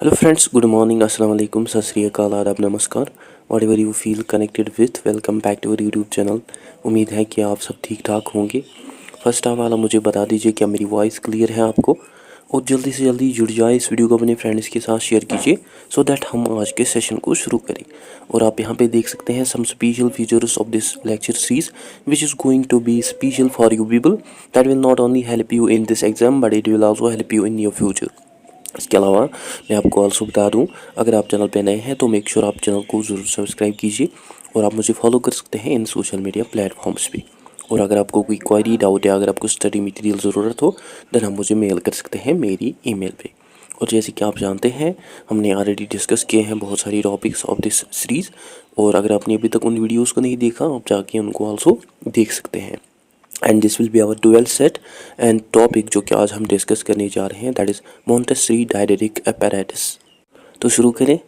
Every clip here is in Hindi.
Hello friends, good morning, assalamu alaikum, sat sri akal, आदाब, नमस्कार। Whatever you feel connected with, welcome back to our YouTube channel। उम्मीद है कि आप सब ठीक ठाक होंगे। फर्स्ट ऑफ ऑल मुझे बता दीजिए क्या मेरी वॉइस क्लियर है आपको, और जल्दी से जल्दी जुड़ जाए, इस वीडियो को अपने फ्रेंड्स के साथ शेयर कीजिए सो दैट हम आज के सेशन को शुरू करें। और आप यहाँ पे देख सकते हैं some special features of this lecture series which is going to be special for you people that will not only help you in this exam but it will also help you in your future. इसके अलावा मैं आपको ऑल्सो बता दूं, अगर आप चैनल पे नए हैं तो मेक श्योर आप चैनल को ज़रूर सब्सक्राइब कीजिए, और आप मुझे फॉलो कर सकते हैं इन सोशल मीडिया प्लेटफॉर्म्स पे। और अगर आपको कोई क्वेरी डाउट है, अगर आपको स्टडी मटेरियल ज़रूरत हो, देन आप मुझे मेल कर सकते हैं मेरी ईमेल पे। और जैसे कि आप जानते हैं, हमने ऑलरेडी डिस्कस किए हैं बहुत सारी टॉपिक्स ऑफ दिस सीरीज़, और अगर आपने अभी तक उन वीडियोज़ को नहीं देखा, आप जाके उनको ऑल्सो देख सकते हैं। And this will be our 12th set and topic जो कि आज हम डिस्कस करने जा रहे हैं, that is Montessori didactic apparatus। तो शुरू करें।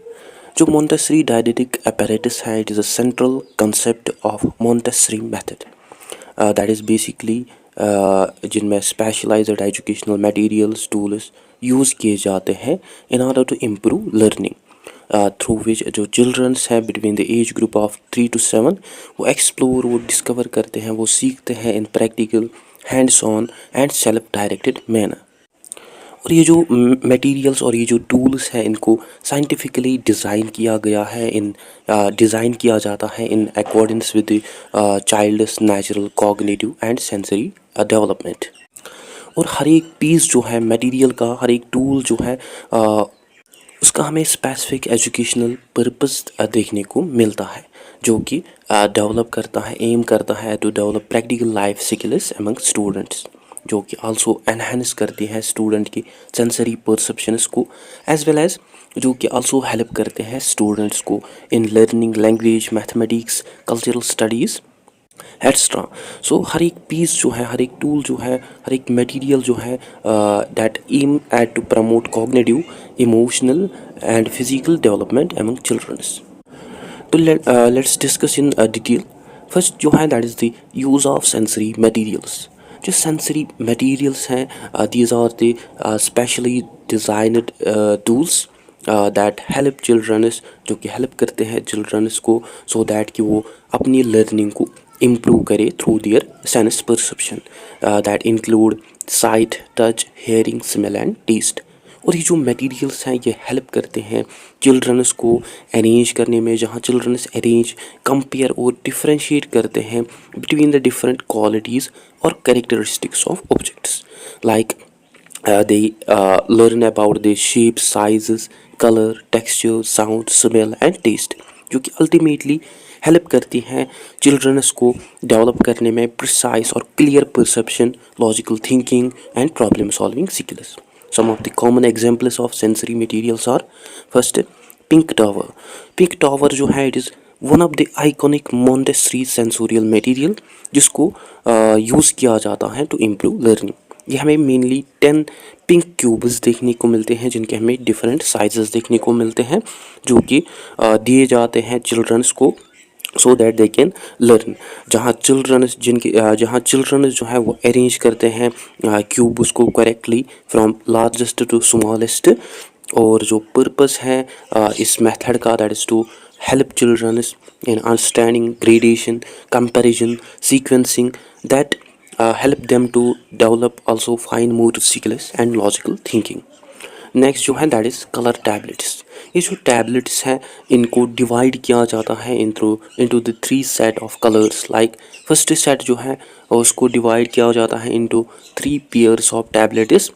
जो मोंटेसरी डायडेटिक apparatus है, it is a central concept of Montessori method that is basically जिनमें specialised educational materials tools use किए जाते हैं in order to improve learning, through which जो चिल्ड्रंस हैं between the age group of 3 to 7 वो एक्सप्लोर, वो डिस्कवर करते हैं, वो सीखते हैं इन practical, hands on and self directed manner. और ये जो मटेरियल्स और ये जो टूल्स हैं, इनको साइंटिफिकली डिज़ाइन किया गया है, डिज़ाइन किया जाता है in accordance with child's natural cognitive and sensory development. और हर एक पीस जो है मटेरियल का, हर एक टूल जो है उसका हमें स्पेसिफिक एजुकेशनल पर्पस देखने को मिलता है, जो कि डेवलप करता है, एम करता है to develop practical life skills among students, जो कि आल्सो एनहांस करती है स्टूडेंट की सेंसरी परसेप्शंस को, एज वेल एज जो कि आल्सो हेल्प करते हैं स्टूडेंट्स को in learning language, mathematics, cultural studies extra. So हर एक पीस जो है, हर एक टूल जो है, हर एक मटेरियल जो है that aim at to promote cognitive, emotional and physical development among childrens. तो let's discuss in detail. First जो है that is the use of sensory materials. जो सेंसरी मटेरियल्स हैं, these are the specially designed tools that help childrens, जो कि हेल्प करते हैं चिल्ड्रंस को सो दैट कि वो अपनी लर्निंग को इम्प्रूव करे through their sense perception that include sight, touch, hearing, smell and taste. और ये जो मटेरियल्स हैं ये हेल्प करते हैं चिल्ड्रंस को अरेंज करने में, जहाँ चिल्ड्रंस अरेंज, कंपेयर और डिफ्रेंशिएट करते हैं बिटवीन द डिफरेंट क्वालिटीज़ और characteristics of objects, like they learn about the shape, sizes, color, texture, sound, smell and taste, जो कि अल्टीमेटली हेल्प करती हैं चिल्ड्रंस को डेवलप करने में प्रिसाइज और clear perception, logical thinking and problem solving skills. Some of the common examples of sensory materials are, first, pink tower। pink tower जो है it is one of the iconic Montessori sensorial material जिसको यूज़ किया जाता है टू इम्प्रूव लर्निंग। ये हमें मेनली 10 पिंक क्यूब्स देखने को मिलते हैं, जिनके हमें डिफरेंट साइजेस देखने को मिलते हैं, जो कि दिए जाते हैं चिल्ड्रंस को so that they can learn. जहाँ चिल्ड्रंस जो है वो अरेंज करते हैं क्यूब्स को correctly from largest to smallest. और जो पर्पस है इस मेथड का, that is to help children in understanding gradation, comparison, sequencing that help them to develop also fine motor skills and logical thinking। Next जो है दैट इज़ कलर टैबलेट्स। ये जो टैबलेट्स हैं इनको डिवाइड किया जाता है into the 3 set of colours. Like first set जो है उसको डिवाइड किया जाता है into 3 pairs of tablets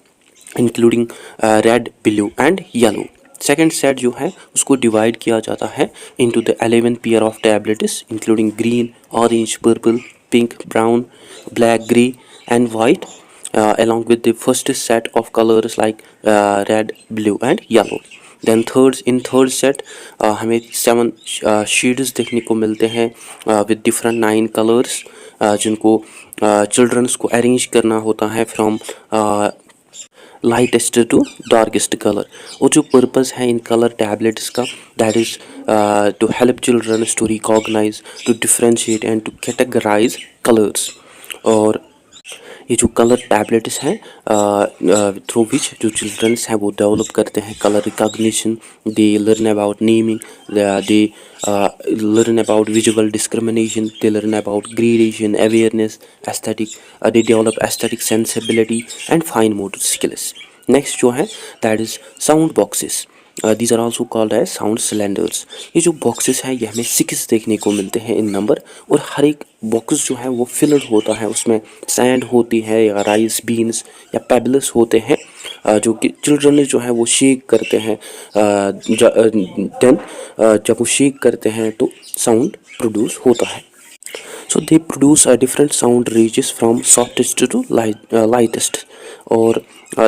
including red, blue and yellow. Second set जो है उसको डिवाइड किया जाता है into the 11 pair of tablets including green, orange, purple, pink, brown, black, grey and white, along with the first set of colors like red, blue and yellow। then third set हमें 7 शेड्स देखने को मिलते हैं with different 9 colors, जिनको चिल्ड्रंस को अरेंज करना होता है from lightest to darkest colour. और जो पर्पस है इन कलर टैबलेट्स का, that is to help childrens to recognise, to differentiate and to categorise colours. और ये जो कलर टैबलेट्स हैं थ्रू विच जो चिल्ड्रंस हैं वो डेवलप करते हैं colour recognition, they learn about naming, they learn about visual discrimination, they learn about gradation, awareness, aesthetic, they develop aesthetic sensibility and fine motor skills. Next जो है that is sound boxes. These are also called as sound cylinders. ये जो boxes हैं ये हमें 6 देखने को मिलते हैं इन नंबर, और हर एक बॉक्स जो है वो फिल्ड होता है, उसमें सैंड होती है या राइस बीन्स या पेबल्स होते हैं जो कि चिल्ड्रन जो है वो शेक करते हैं। देन जब वो शेक करते हैं तो साउंड प्रोड्यूस होता है। So they produce different sound ranges from softest to lightest. और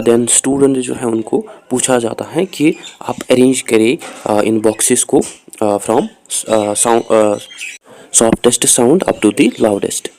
देन स्टूडेंट जो है उनको पूछा जाता है कि आप अरेंज करें इन बॉक्सेस को from softest sound up to the loudest.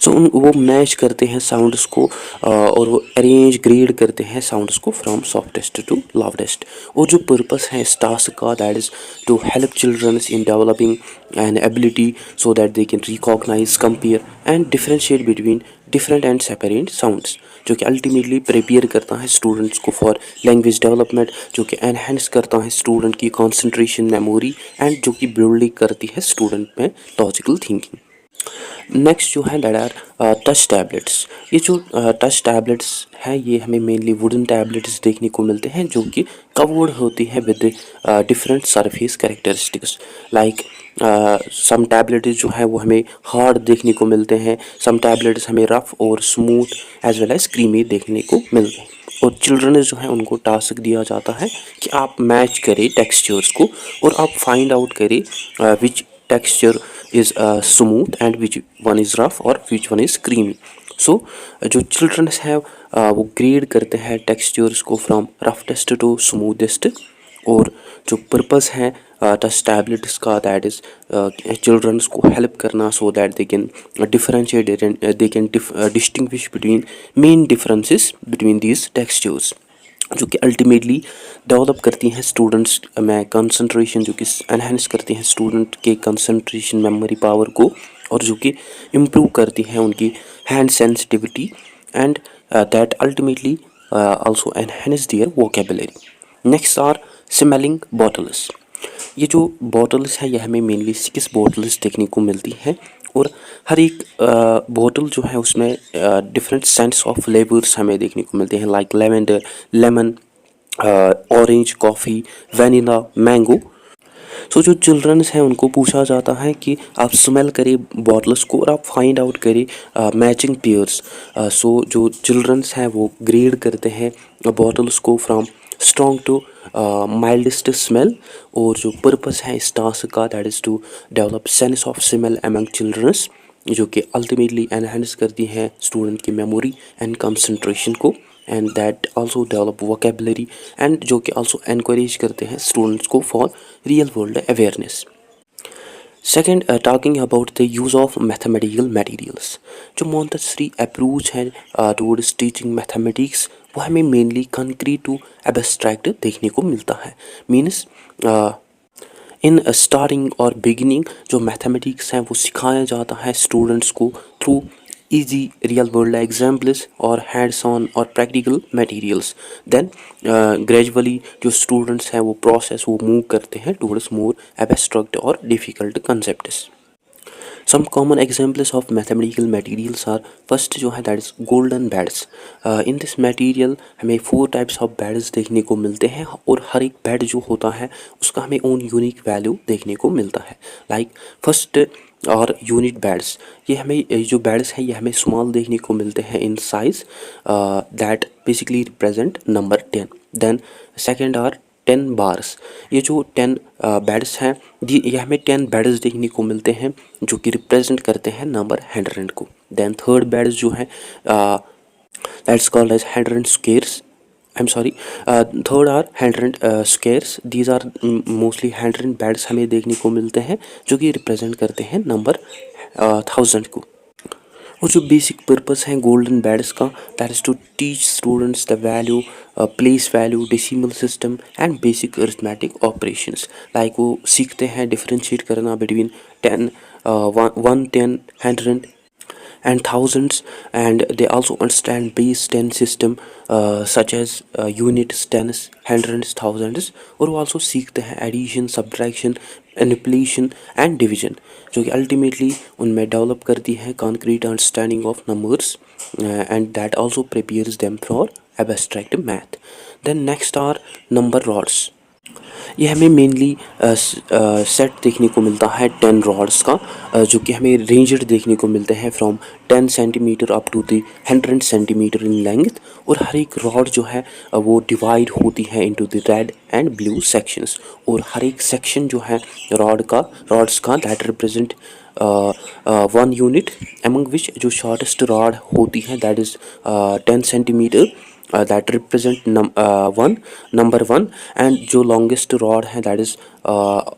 So वो मैच करते हैं साउंड्स को और वो अरेंज ग्रेड करते हैं साउंड्स को फ्रॉम सॉफ्टेस्ट टू लाउडेस्ट। और जो पर्पस है इस टास्क का that is to help childrens in developing an ability so that they can recognise, compare and differentiate between different and separate sounds, जो कि अल्टीमेटली प्रिपेयर करता है स्टूडेंट्स को फॉर लैंग्वेज डेवलपमेंट, जो कि एनहेंस करता है स्टूडेंट की कॉन्सेंट्रेशन, मेमोरी एंड जो कि बिल्ड करती है स्टूडेंट में लॉजिकल थिंकिंग। नेक्स्ट जो है दैट आर टच टैबलेट्स। ये जो टच टैबलेट्स हैं ये हमें मेनली वुडन टैबलेट्स देखने को मिलते हैं जो कि कवर्ड होती है with different surface characteristics. Like some tablets जो है वो हमें हार्ड देखने को मिलते हैं, सम टैबलेट्स हमें रफ और smooth as well as creamy देखने को मिलते हैं। और चिल्ड्रन जो है उनको टास्क दिया जाता है कि आप मैच करें टेक्सचर्स को और आप फाइंड आउट करें विच texture is smooth and which one is rough or which one is creamy. So जो children है वो ग्रेड करते हैं टेक्सचर्स को फ्रॉम रफेस्ट टू स्मूथेस्ट। और जो पर्पस है टच टैबलेट्स का दैट इज़ चिल्ड्रंस को हेल्प करना सो that they can differentiate, they can distinguish between main differences between these textures, जो कि अल्टीमेटली डेवलप करती हैं स्टूडेंट्स में कंसंट्रेशन, जो कि एनहेंस करती हैं स्टूडेंट के कंसंट्रेशन मेमोरी पावर को, और जो कि इम्प्रूव करती हैं उनकी hand sensitivity and that ultimately also enhance their vocabulary. Next are smelling bottles. ये जो बॉटल्स है ये हमें मेनली 6 बॉटल्स देखने को मिलती हैं, और हर एक बोतल जो है उसमें डिफरेंट सेंट्स ऑफ फ्लेवर्स हमें देखने को मिलते हैं, like lavender, lemon, orange, coffee, vanilla, mango. So जो चिल्ड्रंस हैं उनको पूछा जाता है कि आप स्मेल करें बॉटल्स को और आप फाइंड आउट करें मैचिंग पेयर्स। सो जो चिल्ड्रंस हैं वो ग्रेड करते हैं बॉटल्स को from strong to mildest smell. और जो पर्पस है इस टास्क का that is to develop sense of smell among childrens, जो कि अल्टीमेटली एनहेंस करती है स्टूडेंट की मेमोरी एंड कंसंट्रेशन को, and that also develop vocabulary and जो कि आल्सो एनकरेज करते हैं स्टूडेंट्स को for real world awareness. Second, talking about the use of mathematical materials. जो मोंटेसरी अप्रोच है टूवर्ड्स टीचिंग मैथमेटिक्स वो हमें मेनली कंक्रीट टू एब्स्ट्रैक्ट देखने को मिलता है। मीन्स इन स्टार्टिंग और बिगिनिंग जो मैथमेटिक्स हैं वो सिखाया जाता है स्टूडेंट्स को through easy real world examples और hands on और practical materials। then gradually जो students हैं वो process वो move करते हैं towards more abstract और difficult concepts। some common examples of mathematical materials are first जो है that is golden beds। in this material हमें 4 types of beds देखने को मिलते हैं, और हर एक bed जो होता है उसका हमें own unique value देखने को मिलता है। like first और यूनिट बेड्स, ये हमें जो बेड्स हैं ये हमें स्मॉल देखने को मिलते हैं in size that basically represent number 10। Then second are 10 bars. ये जो 10 बेड्स हैं ये हमें 10 बेड्स देखने को मिलते हैं जो कि रिप्रेजेंट करते हैं नंबर 100 को। देन थर्ड बेड्स जो है that's called as 100 squares. Third are 100 squares. These are mostly 100 beads हमें देखने को मिलते हैं जो कि रिप्रेजेंट करते हैं नंबर 1000 को। और जो बेसिक पर्पस है गोल्डन बेड्स का that is to teach students the value, place value, decimal system and basic arithmetic operations. Like वो सीखते हैं डिफरेंशिएट करना between 10, 1, 10, 100 and thousands, and they also understand base 10 system such as units, tens, hundreds, thousands, और वो also सीखते हैं addition, subtraction, manipulation and division, जो कि अल्टीमेटली उनमें डेवलप करती है concrete understanding of numbers and that also prepares them for abstract math. Then next are number rods. ये हमें मेनली सेट देखने को मिलता है 10 रॉड्स का, जो कि हमें रेंजड देखने को मिलते हैं from 10 centimetre up to the 100 centimetre in length. और हर एक रॉड जो है वो डिवाइड होती है into the red and blue sections, और हर एक सेक्शन जो है रॉड्स का that represent one unit, among which जो शॉर्टेस्ट रॉड होती है that is 10 centimetre, that represent number 1, and जो longest rod है that is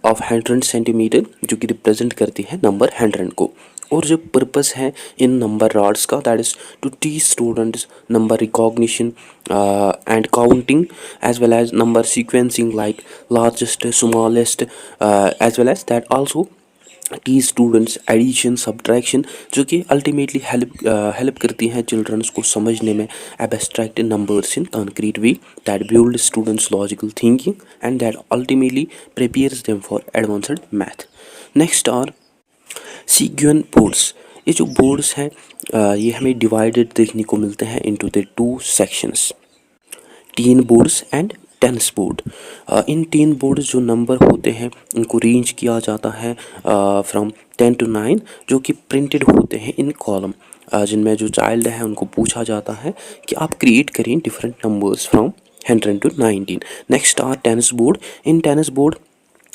of 100 सेंटीमीटर, जो कि रिप्रेजेंट करती है नंबर 100 को. और जो पर्पस है इन नंबर रॉड्स का that is to teach students number recognition and counting as well as number sequencing like largest, smallest, as well as that also teach students addition, subtraction, जो कि अल्टीमेटली हेल्प करती हैं चिल्ड्रंस को समझने में abstract numbers in concrete way that build students logical thinking and that ultimately prepares them for advanced math. Next are Seguin boards. ये जो बोर्ड्स हैं ये हमें डिवाइडेड देखने को मिलते हैं into the 2 sections, teen boards and tens board. In teen boards जो नंबर होते हैं उनको रेंज किया जाता है फ्रॉम 10 to 9, जो कि प्रिंटेड होते हैं इन कॉलम, जिनमें जो चाइल्ड है उनको पूछा जाता है कि आप क्रिएट करें different numbers from 100 to 19. Next are tens board. In tens board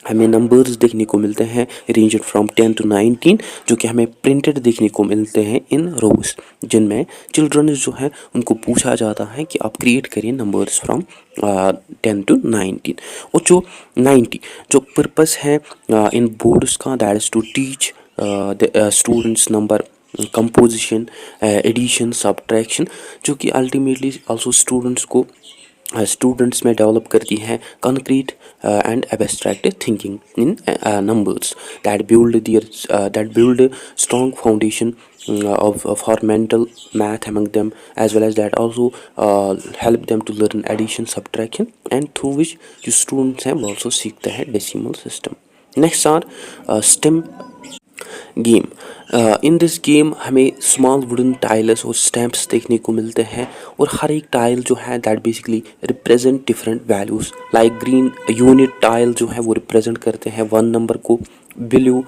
हमें नंबर्स देखने को मिलते हैं रेंज फ्रॉम 10 to 19, जो कि हमें प्रिंटेड देखने को मिलते हैं इन रोज, जिनमें चिल्ड्रन जो है उनको पूछा जाता है कि आप क्रिएट करिए नंबर्स फ्रॉम 10 to 19. और जो 90 जो पर्पस है इन बोर्ड्स का that is to teach the students number composition, addition, subtraction, जो कि अल्टीमेटली आल्सो स्टूडेंट्स में डेवलप करती हैं concrete and abstract thinking in numbers that build strong foundation for mental math among them, as well as that also help them to learn addition, subtraction, and through which जो students हैं वो also सीखते हैं decimal system. Next are STEM game. In this game हमें स्मॉल वुडन टाइल्स और स्टैम्प्स देखने को मिलते हैं, और हर एक टाइल जो है that basically represent different values. Like green unit tile जो है वो रिप्रेजेंट करते हैं 1 नंबर को, ब्लू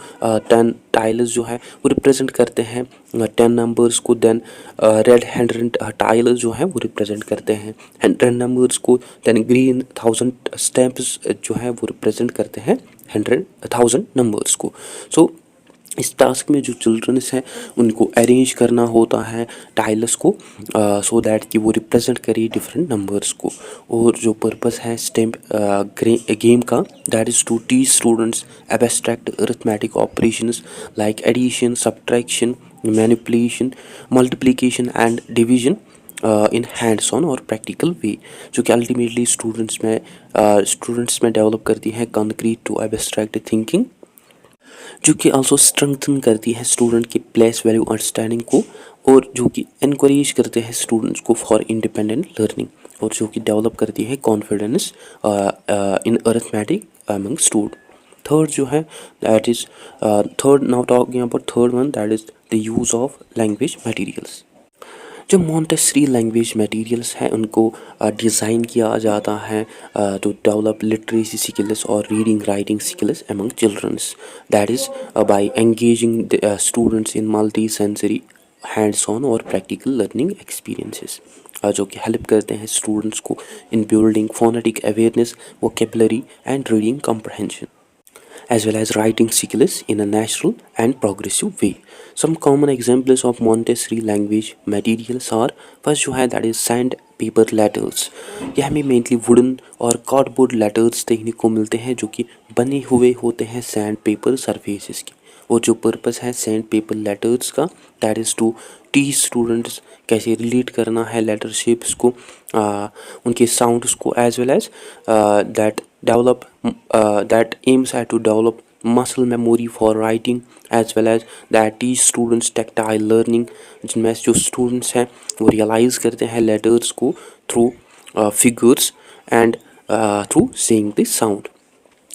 10 टाइल्स जो है वो रिप्रेजेंट करते हैं 10 नंबर्स को, देन रेड 100 टाइल्स जो है वो रिप्रेजेंट करते हैं 100 नंबर्स को, देन ग्रीन 1000 स्टैम्प्स जो है वो रिप्रेजेंट करते हैं 1000 नंबर्स को. सो इस टास्क में जो चिल्ड्रंस हैं उनको अरेंज करना होता है टाइल्स को सो दैट कि वो रिप्रेजेंट करे डिफरेंट नंबर्स को. और जो पर्पस है स्टेम गेम का that is to teach students abstract arithmetic operations like addition, subtraction, manipulation, multiplication and division in hands on और प्रैक्टिकल वे, जो कि अल्टीमेटली स्टूडेंट्स में डेवलप करती है कॉन्क्रीट टू एब्स्ट्रैक्ट थिंकिंग, जो कि आल्सो स्ट्रेंथन करती है स्टूडेंट की प्लेस वैल्यू अंडरस्टैंडिंग को, और जो कि इनक्रेज करते हैं स्टूडेंट्स को फॉर इंडिपेंडेंट लर्निंग, और जो कि डेवलप करती है confidence in arithmetic among student. Third जो है that is third now talking about third one that is the use of language materials. जो मॉन्टेसरी लैंग्वेज मटेरियल्स हैं उनको डिज़ाइन किया जाता है टू डेवलप लिटरेसी स्किल्स और reading writing skills among childrens, that is by engaging students in multi sensory hands on और प्रैक्टिकल लर्निंग एक्सपीरियंसेस, जो कि हेल्प करते हैं स्टूडेंट्स को in building phonetic awareness, vocabulary and reading comprehension, as well as writing skills in a natural and progressive way. Some common examples of Montessori language materials are first जो है that is sand paper letters. ये हमें मेनली वुडन और कार्डबोर्ड लेटर्स देखने को मिलते हैं जो कि बने हुए होते हैं सैंड पेपर सरफेसेस की, और जो पर्पस है सैंड पेपर लेटर्स का that is to teach students कैसे रिलेट करना है लेटर शेप्स को, उनके साउंड्स को, as well as that aims at to develop muscle memory for writing as well as that teach students tactile learning, जिनमें जो स्टूडेंट्स हैं वो रियलाइज़ करते हैं लेटर्स को through figures and through saying the sound.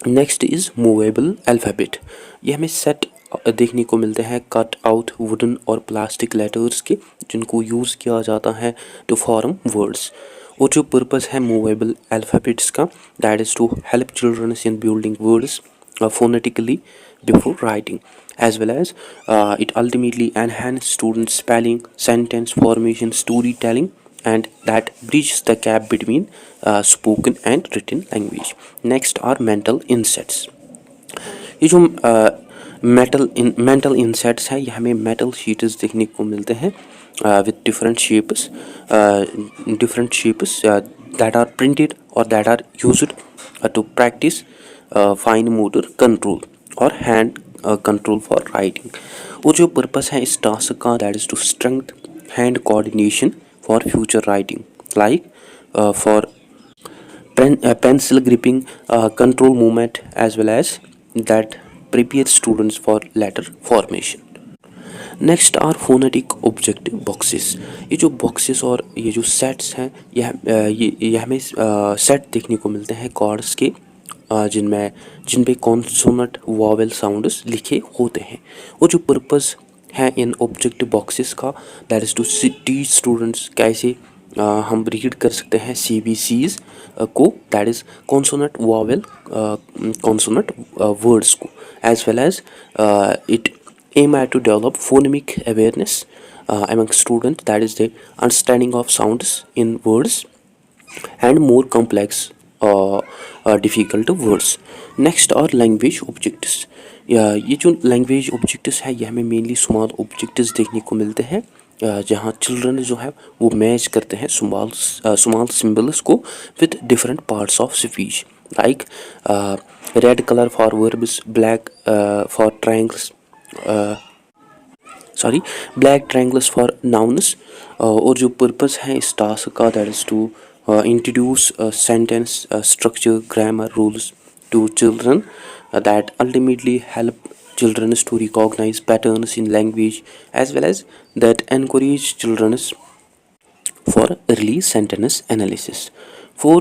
Next is movable alphabet. ये हमें सेट देखने को मिलते हैं कट आउट वुडन और प्लास्टिक लेटर्स के, जिनको यूज़ किया जाता है टू फॉर्म वर्ड्स। और जो पर्पस है मूवेबल अल्फ़ाबेट्स का, that is to help childrens in building words phonetically before writing, as well as it ultimately enhance students spelling, sentence formation, storytelling, and that bridges the gap between spoken and written language. Next are mental insets। ये जो मेंटल इंसेट्स है, ये हमें मेटल शीट्स देखने को मिलते हैं with different shapes that are printed or that are used to practice fine motor control और हैंड कंट्रोल फॉर राइटिंग। और जो पर्पस है इस टास्क का, that is to strength hand coordination for future writing, like for pencil gripping, control movement, as well as that prepare students for letter formation। Next are phonetic objective boxes. ये जो बॉक्सेस और ये जो सेट्स हैं, ये हमें सेट देखने को मिलते हैं कॉर्ड्स के, जिन पे कॉन्सोनेंट वॉवेल साउंड्स लिखे होते हैं। और जो पर्पस है इन ऑब्जेक्टिव बॉक्सेस का, that is to teach students कैसे हम रीड कर सकते हैं CBCs को, that is consonant vowel consonant words को, as well as it aim at to develop phonemic awareness among students, that is the understanding of sounds in words and more complex difficult words। next are language objects। ये जो लैंग्वेज ऑब्जेक्ट्स है, ये हमें मेनली स्मॉल ऑब्जेक्ट्स देखने को मिलते हैं, जहाँ चिल्ड्रन जो है वो मैच करते हैं स्मॉल सिम्बल्स को with different parts of speech, like red colour for verbs, black for triangles, black triangles for nouns. और जो पर्पस है इस टास्क का, that is to introduce sentence structure grammar rules to children that ultimately help children to recognize patterns in language, as well as that encourage children for early sentence analysis। For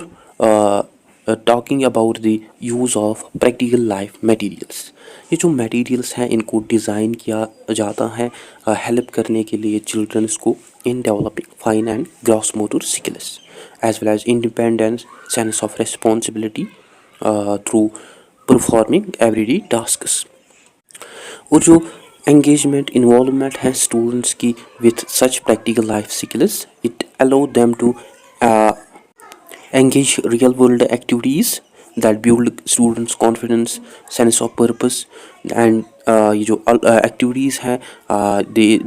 talking about the use of practical life materials, ये जो मटेरियल्स हैं इनको डिज़ाइन किया जाता है हेल्प करने के लिए चिल्ड्रंस को in developing fine and gross motor skills, as well as independence, sense of responsibility through performing everyday tasks. और जो एंगेजमेंट इन्वॉल्वमेंट है स्टूडेंट्स की with such practical life skills, it allow them to engage real world activities that build students confidence, sense of purpose, and ये जो activities हैं,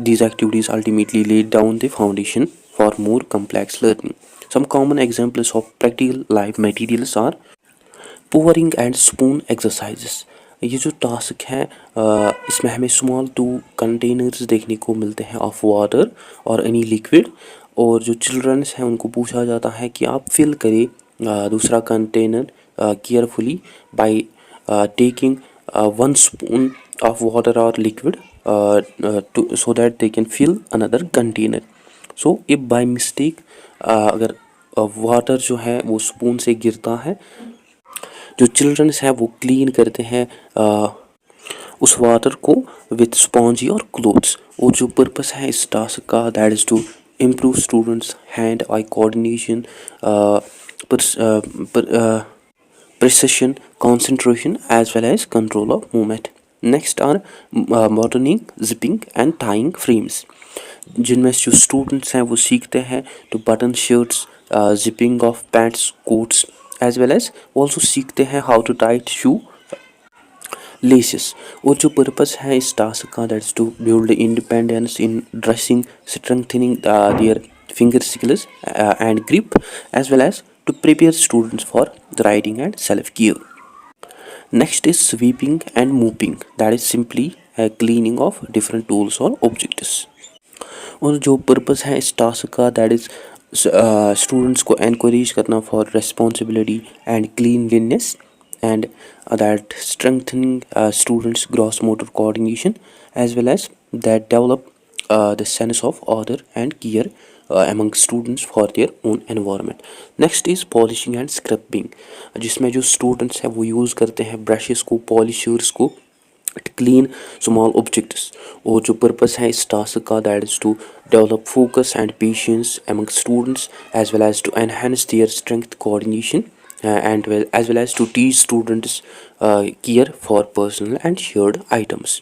these activities ultimately lay down the foundation for more complex learning। Some common examples of practical life materials are pouring and spoon exercises। ये जो टास्क है इसमें हमें स्मॉल 2 कंटेनर्स देखने को मिलते हैं ऑफ वाटर और एनी लिक्विड, और जो चिल्ड्रंस हैं उनको पूछा जाता है कि आप फिल करें दूसरा container carefully by taking 1 spoon of water और liquid so that they can fill another container. So if by mistake अगर वाटर जो है वो स्पून से गिरता है, जो चिल्ड्रंस हैं वो क्लीन करते हैं उस वाटर को विथ स्पॉन्जी और क्लोथ्स। और जो पर्पस है इस टास्क का, that is to improve students hand eye coordination, precision, concentration, as well as control of movement। next are buttoning, zipping and tying frames, जिनमें जो students हैं वो सीखते हैं to button shirts, zipping of pants, coats, as well as also सीखते हैं how to tie shoe laces। और जो पर्पस है इस टास्क का, that's to build independence in dressing, strengthening their finger skills and grip, as well as to prepare students for writing and self care. Next is sweeping and mopping, that is simply cleaning of different tools और ऑब्जेक्ट्स। और जो पर्पस है इस टास्क का, दैट इज स्टूडेंट्स को एनकरेज करना for responsibility and cleanliness, and that strengthening students' gross motor coordination, as well as that develop the sense of order and care among students for their own environment. Next is polishing and scrubbing, जिसमें जो students हैं वो use करते हैं brushes को, polishers को to clean small objects. और जो purpose है इस task का, that is to develop focus and patience among students, as well as to enhance their strength coordination, and as well as to teach students care for personal and shared items.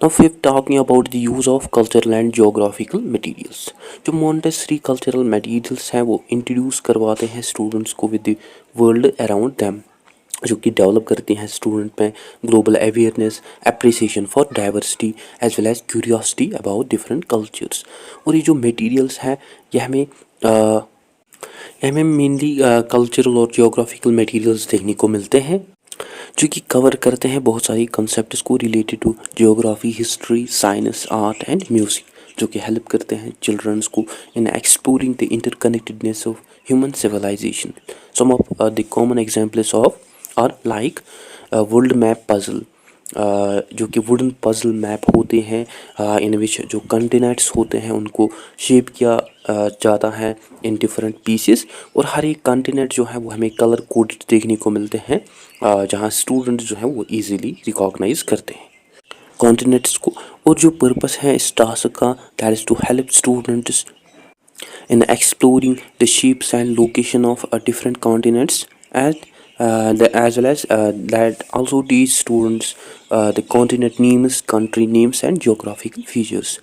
Now fifth, talking about the use of cultural and geographical materials. जो Montessori cultural materials हैं वो introduce करवाते हैं students को with the world around them, जो कि डेवलप करती हैं स्टूडेंट में global awareness, appreciation for diversity, as well as curiosity about different cultures. और ये जो मटेरियल्स हैं ये हमें मेनली कल्चरल और जियोग्राफिकल मटेरियल्स देखने को मिलते हैं, जो कि कवर करते हैं बहुत सारी कंसेप्ट्स को related to geography, history, science, art and music, जो कि हेल्प करते हैं चिल्ड्रंस को in exploring the interconnectedness of human civilisation. Some of the common examples of are like world map puzzle, जो कि वुडन पजल मैप होते हैं इन विच जो कंटिनेंट्स होते हैं उनको शेप किया जाता है इन डिफरेंट पीसेस, और हर एक कंटिनेंट जो है वो हमें कलर कोडेड देखने को मिलते हैं, जहाँ स्टूडेंट्स जो है वो इजीली रिकॉग्नाइज करते हैं कॉन्टिनेंट्स को. और जो पर्पस है इस टास्क का, that is to help students in exploring the shapes and location of different continents, and as well as that also teach students the continent names, country names and geographical features,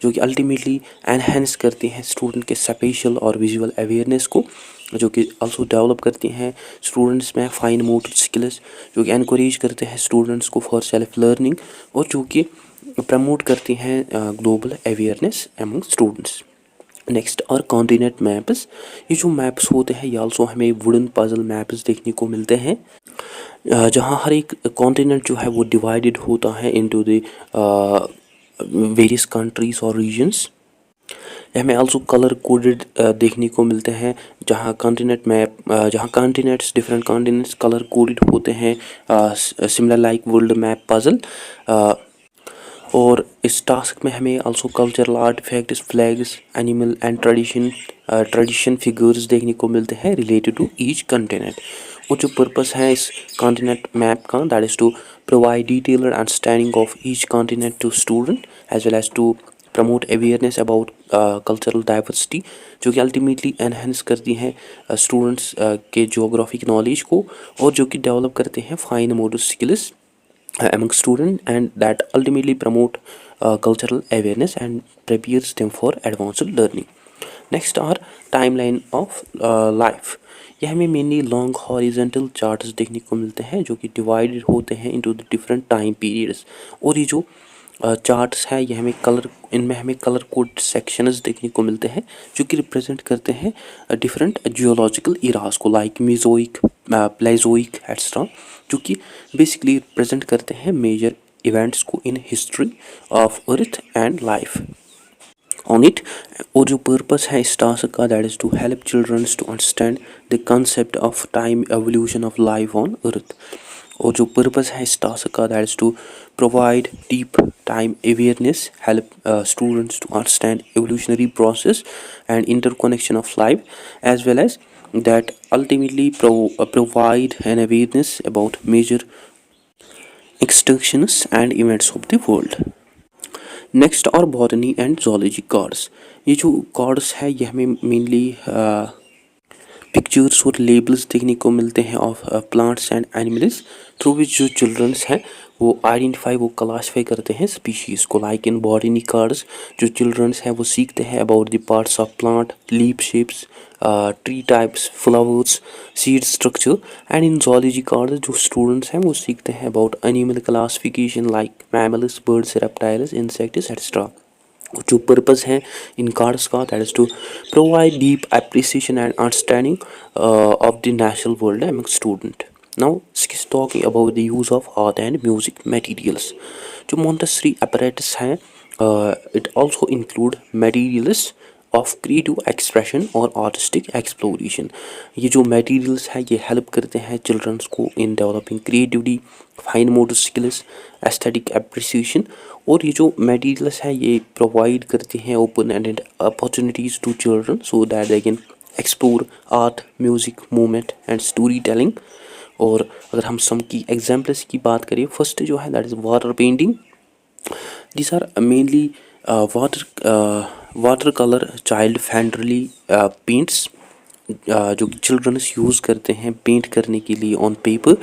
जो कि अल्टीमेटली एनहेंस करती हैं स्टूडेंट के स्पेशल और विजुअल अवेयरनेस को, जो कि आल्सो डेवलप करती हैं स्टूडेंट्स में फाइन मोटर स्किल्स, जो कि इनकरेज करते हैं स्टूडेंट्स को फॉर सेल्फ लर्निंग, और जो कि प्रमोट करती हैं global awareness among students. Next और कॉन्टिनेंट मैप्स. ये जो मैप्स होते हैं ये आल्सो हमें वुडन पजल मैप्स देखने को मिलते हैं, जहाँ हर एक कॉन्टिनेंट जो है वो डिवाइडेड होता है इनटू द वेरियस कंट्रीज और रीजन्स. हमें आल्सो कलर कोडेड देखने को मिलते हैं, जहाँ कॉन्टिनेंट मैप, जहाँ continents, different continents colour coded होते हैं similar like world map puzzle. और इस टास्क में हमें also cultural artefacts, flags, animal and tradition figures देखने को मिलते हैं रिलेटेड टू ईच कंटिनेंट. और जो पर्पस है इस कॉन्टिनेंट मैप का, that is to provide detailed understanding of each continent to student, as well as to promote awareness about cultural diversity, जो कि अल्टीमेटली एनहेंस करती हैं स्टूडेंट्स के जोग्राफिक नॉलेज को, और जो कि डेवलप करते हैं fine motor skills among students, and that ultimately promote cultural awareness and prepares them for advanced learning. Next are timeline of life. यह हमें मेनली लॉन्ग हॉरिजेंटल चार्ट्स देखने को मिलते हैं, जो कि डिवाइडेड होते हैं into the different time periods. और ये जो चार्ट्स है ये हमें इनमें हमें कलर कोड सेक्शंस देखने को मिलते हैं, जो कि रिप्रेजेंट करते हैं डिफरेंट जियोलॉजिकल इराज को, लाइक मीजोइक, प्लेजोइक एट्सट्रा, जो कि बेसिकली रिप्रेजेंट करते हैं मेजर इवेंट्स को in history of earth and life on it. और जो पर्पस है इस टास्क का, that is to help childrens to understand the concept of time evolution of life on earth. और जो पर्पस है इस टास्क का, that is to provide deep time awareness, help students to understand evolutionary process and interconnection of life, as well as that ultimately provide an awareness about major extinctions and events of the world. Next are botany and zoology cards. ये जो cards है ये हमें mainly पिक्चर्स और लेबल्स देखने को मिलते हैं of plants and animals, through which जो चिल्ड्रंस हैं वो आइडेंटिफाई, वो क्लासीफाई करते हैं स्पीशीज़ को. लाइक इन बॉटनी कार्ड्स जो चिल्ड्रंस हैं वो सीखते हैं about the parts of plant, leaf shapes, tree types, flowers, seed structure. And in zoology cards जो स्टूडेंट्स हैं वो सीखते हैं about animal classification like mammals, birds, reptiles, insects etcetera. जो पर्पस है इन कार्ड्स का, that is to provide deep appreciation and understanding of the natural world among student. Now talking about the use of art and music materials. जो मोंटेसरी अपैरेटस हैं it also include materials of creative expression और आर्टिस्टिक एक्सप्लोरेशन। ये जो मटेरियल्स है ये हेल्प करते हैं चिल्ड्रंस को in developing creativity, fine motor skills, aesthetic appreciation. और ये जो मटेरियल्स है ये प्रोवाइड करते हैं open ended opportunities to children so that they can explore art, music, movement and story telling. और अगर हम सम की एग्जाम्पल्स की बात करें, फर्स्ट जो है that is water painting. These are mainly water colour child friendly paints जो कि चिल्ड्रंस यूज़ करते हैं पेंट करने के लिए ऑन पेपर।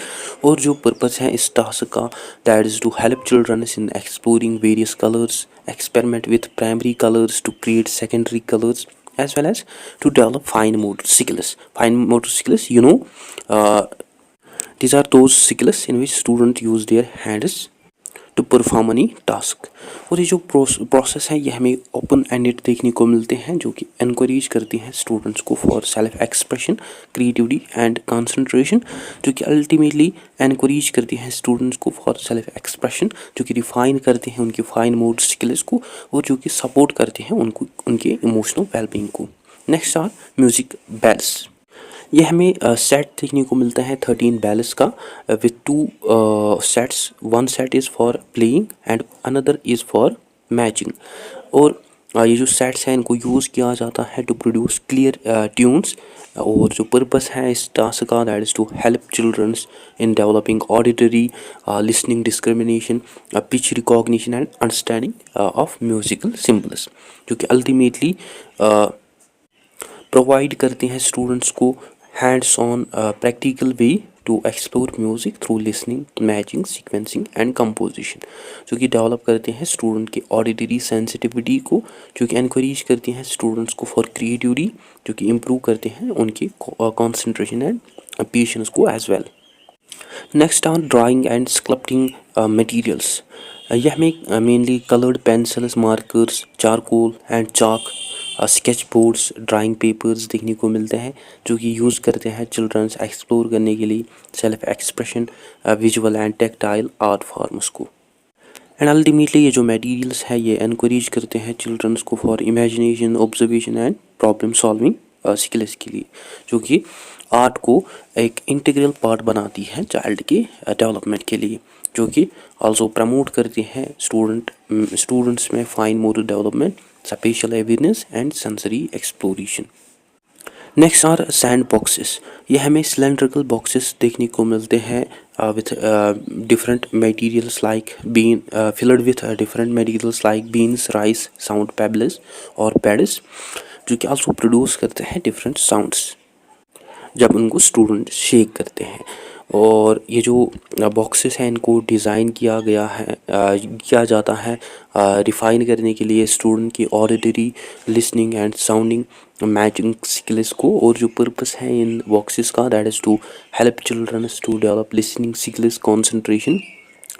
और जो पर्पस है इस टास्क का that is to help childrens in exploring various colours, experiment with primary colours to create secondary colours as well as to develop fine motor skills. Fine motor skills, these are those skills in which students use their hands to perform any task. और ये जो प्रोसेस है ये हमें ओपन एंडेड देखने को मिलते हैं जो कि इनकरेज करती हैं स्टूडेंट्स को for self expression, creativity and concentration, जो कि अल्टीमेटली इनकरेज करती हैं स्टूडेंट्स को फॉर सेल्फ एक्सप्रेशन, जो कि रिफाइन करते हैं उनकी फाइन मोड स्किल्स को और जो कि सपोर्ट करते हैं उनको उनके इमोशनल वेलबींग को। Next are music bells. ये हमें सेट देखने को मिलता है 13 बेल्स का with 2 sets. One set is for playing and another is for matching. और ये जो सेट्स हैं इनको यूज़ किया जाता है टू प्रोड्यूस क्लियर ट्यून्स। और जो पर्पस है इस टास्क का that is to help childrens in developing auditory, listening discrimination, pitch recognition and understanding of musical symbols, जो कि अल्टीमेटली प्रोवाइड करते हैं स्टूडेंट्स को hands on practical way to explore music through listening, matching, sequencing and composition, जो कि डेवलप करते हैं स्टूडेंट की ऑडिटरी सेंसिटिविटी को, जो कि इनकरेज करती हैं स्टूडेंट्स को फॉर क्रिएटिविटी, जो कि इम्प्रूव करते हैं उनकी कंसंट्रेशन एंड पेशेंस को as well. Next are drawing and sculpting materials. यह हमें mainly coloured pencils, markers, charcoal and chalk, sketch boards, drawing papers देखने को मिलते हैं जो कि यूज़ करते हैं चिल्ड्रंस एक्सप्लोर करने के लिए self expression, visual and tactile art forms को। एंड अल्टीमेटली ये जो मटेरियल्स है ये इनकरेज करते हैं चिल्ड्रंस को for imagination, observation and problem solving skills के लिए, जो कि आर्ट को एक इंटीग्रल पार्ट बनाती है चाइल्ड के डेवलपमेंट के लिए, जो कि आल्सो प्रमोट करती हैं स्टूडेंट्स में fine motor development, spatial awareness and sensory exploration. Next are sand boxes. ये हमें सिलेंड्रिकल बॉक्सेस देखने को मिलते हैं with different materials like bean filled with different materials like beans, rice, sound pebbles और pads, जो कि also produce करते हैं different sounds जब उनको स्टूडेंट शेक करते हैं। और ये जो बॉक्सेस हैं इनको डिज़ाइन किया गया है किया जाता है रिफ़ाइन करने के लिए स्टूडेंट की auditory, listening and sounding, matching skills को। और जो पर्पस है इन बॉक्सेस का that is to help childrens to develop listening skills, concentration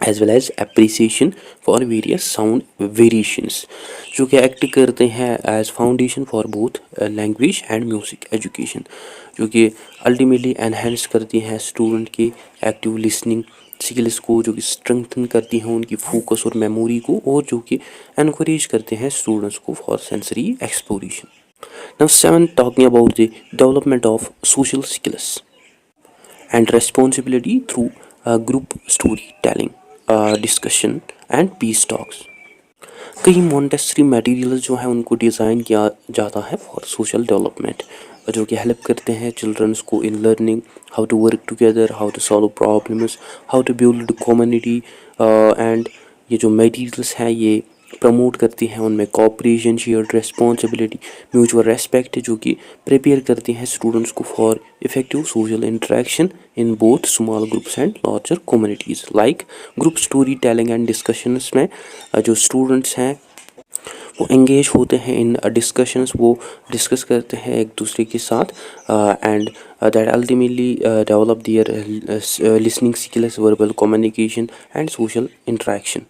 as well as appreciation for various sound variations, जो कि एक्ट करते हैं as foundation for both language and music education, जो कि अल्टीमेटली एनहेंस करती हैं स्टूडेंट की एक्टिव लिसनिंग स्किल्स को, जो कि स्ट्रेंथन करती हैं उनकी फोकस और मेमोरी को, और जो कि एनकरेज करते हैं स्टूडेंट्स को for sensory exploration. Now 7 talking about the development of social skills and responsibility through group story telling, discussion and peace talks. कई मॉन्टेसरी मटेरियल्स जो हैं उनको डिज़ाइन किया जाता है फॉर सोशल डेवलपमेंट, जो कि हेल्प करते हैं चिल्ड्रंस को in learning how to work together, how to solve problems, how to build community. And ये जो मटेरियल्स हैं ये प्रमोट करती हैं उनमें cooperation, shared responsibility, mutual respect, जो कि प्रिपेयर करती हैं स्टूडेंट्स को for effective social interaction in both small groups and larger communities. Like group story telling and discussions में जो स्टूडेंट्स हैं वो एंगेज होते हैं इन डिस्कशंस, वो डिस्कस करते हैं एक दूसरे के साथ and that ultimately develop their listening skills, verbal communication and social interaction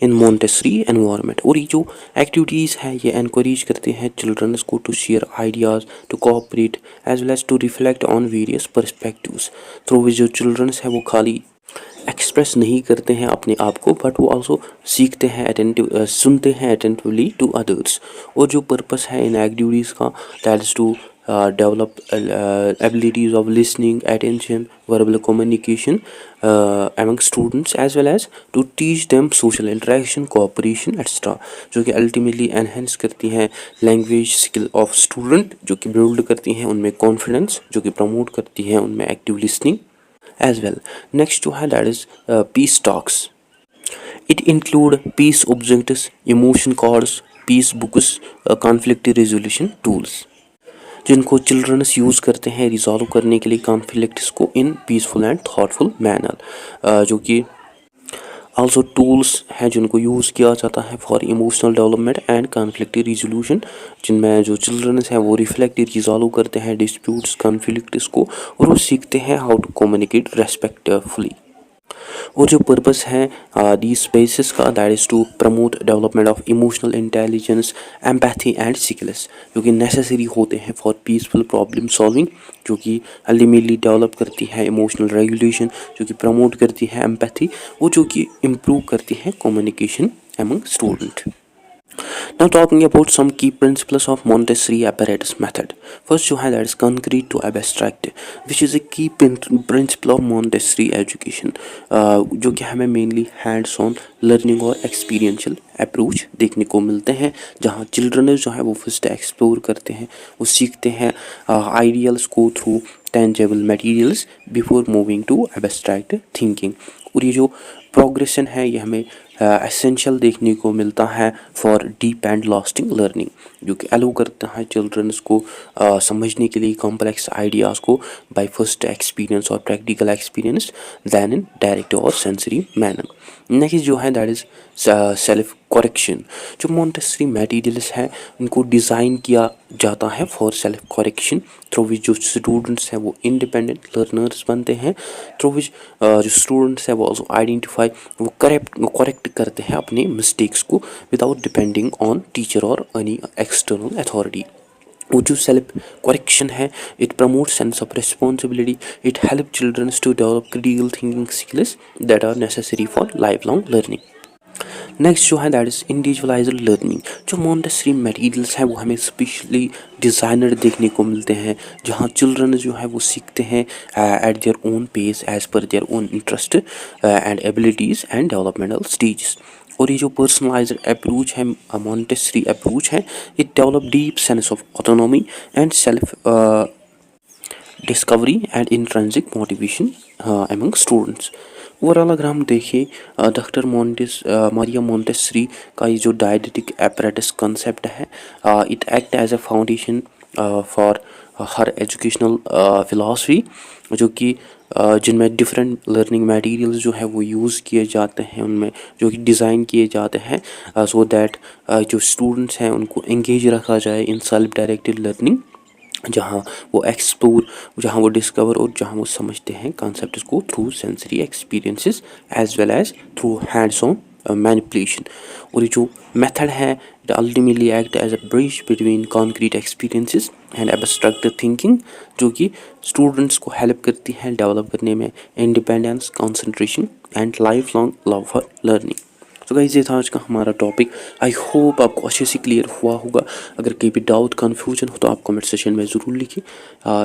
in Montessori environment. और ये जो एक्टिविटीज़ हैं ये एनकरेज करते हैं चिल्ड्रंस को to share ideas, to cooperate as well as to reflect on various perspectives, through which जो चिल्ड्रंस हैं वो खाली एक्सप्रेस नहीं करते हैं अपने आप को, बट वो आल्सो सीखते हैं अटेंटिव, सुनते हैं अटेंटिवली टू अदर्स। और जो पर्पस है इन एक्टिविटीज़ का, that is to develop abilities of listening, attention, verbal communication among students, as well as to teach them social interaction, cooperation, etc. जो कि अल्टीमेटली एनहेंस करती हैं लैंग्वेज स्किल ऑफ स्टूडेंट, जो कि बिल्ड करती हैं उनमें कॉन्फिडेंस, जो कि प्रमोट करती हैं उनमें active listening as well. Next जो है that is peace talks. It include peace objects, emotion cards, peace books, conflict resolution tools, जिनको चिल्ड्रंस यूज़ करते हैं रिजॉल्व करने के लिए कॉन्फ्लिक्ट्स को in peaceful and thoughtful manner, जो कि आल्सो टूल्स हैं जिनको यूज़ किया जाता है for emotional development and conflict resolution, जिनमें जो चिल्ड्रंस हैं वो रिफ्लेक्ट रिजॉल्व करते हैं डिस्प्यूट्स, कॉन्फ्लिक्ट्स को, और वो सीखते हैं हाउ टू कम्युनिकेट रेस्पेक्टफुली। और जो पर्पस है दी स्पेसेस का, that is to promote development of emotional intelligence, empathy and skills, जो कि नेसेसरी होते हैं फॉर पीसफुल प्रॉब्लम सॉल्विंग, जो कि अल्टीमेटली डेवलप करती है इमोशनल रेगुलेशन, जो कि प्रमोट करती है एम्पैथी, वो जो कि इम्प्रूव करती है communication among student. Now talking about some key principles of Montessori apparatus method. First जो है that is concrete to abstract, which is a key principle of Montessori education, जो कि हमें mainly hands on learning और experiential approach देखने को मिलते हैं, जहाँ children जो है वो first explore करते हैं, वो सीखते हैं ideals को through tangible materials before moving to abstract thinking। और ये जो प्रोग्रेशन है ये हमें एसेंशियल देखने को मिलता है for deep and lasting learning, जो कि अलो करता है चिल्ड्रंस को समझने के लिए कॉम्प्लेक्स आइडियाज़ को बाय फर्स्ट एक्सपीरियंस और practical experience than in direct और सेंसरी मैनर। नेक्स्ट जो है दैट इज़ सेल्फ करेक्शन। जो मोंटेसरी मटेरियल्स हैं उनको डिज़ाइन किया जाता है for self correction, through which जो स्टूडेंट्स हैं वो इंडिपेंडेंट लर्नर्स बनते हैं, थ्रू विच जो स्टूडेंट्स हैं वो ऑल्सो आइडेंटिफाई, वो करेक्ट करते हैं अपने मिस्टेक्स को विदाउट डिपेंडिंग ऑन टीचर और एनी एक्सटर्नल अथॉरिटी। वो जो सेल्फ करेक्शन है, it promote sense of responsibility, it help childrens to develop critical thinking skills that are necessary for life long learning. Next जो है दैट इज़ इंडिविजुअलाइज्ड लर्निंग। जो मोंटेसरी मटेरियल्स हैं वो हमें स्पेशली डिज़ाइनर देखने को मिलते हैं, जहाँ चिल्ड्रन जो है वो सीखते हैं at their own pace as per their own interest and abilities and developmental stages. और ये जो पर्सनलाइज्ड अप्रोच है, मोंटेसरी अप्रोच है, it develop deep sense of autonomy and self discovery and intrinsic motivation among students. Overall अगर हम देखें डॉक्टर मारिया मोंटेसरी का ये जो डायडेटिक एपरेटस कंसेप्ट है, it act as a foundation for her educational philosophy, जो कि जिनमें डिफरेंट लर्निंग मटेरियल्स जो है वो यूज़ किए जाते हैं, उनमें जो कि डिज़ाइन किए जाते हैं सो दैट जो स्टूडेंट्स हैं उनको एंगेज रखा जाए इन सेल्फ डायरेक्टेड लर्निंग, जहाँ वो एक्सप्लोर, जहाँ वो डिस्कवर और जहाँ वो समझते हैं कॉन्सेप्ट्स को through sensory experiences as well as through hands on manipulation. और ये जो मेथड है it ultimately act as a bridge between concrete experiences and abstract thinking, जो कि स्टूडेंट्स को हेल्प करती है डेवलप करने में independence, concentration and life long love for learning. तो गाइस ये था आज का हमारा टॉपिक। आई होप आपको अच्छे से क्लियर हुआ होगा। अगर कहीं भी डाउट कन्फ्यूजन हो तो आप कमेंट सेशन में ज़रूर लिखिए।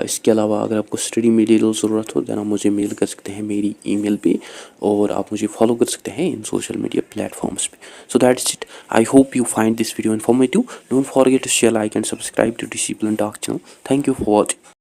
इसके अलावा अगर आपको स्टडी मटेरियल ज़रूरत हो तो आप मुझे मेल कर सकते हैं मेरी ईमेल पे, और आप मुझे फॉलो कर सकते हैं इन सोशल मीडिया प्लेटफॉर्म्स पे। So that's it. I hope you find this video informative. Don't forget to share, like and subscribe to Discipline Talk channel. Thank you for watching.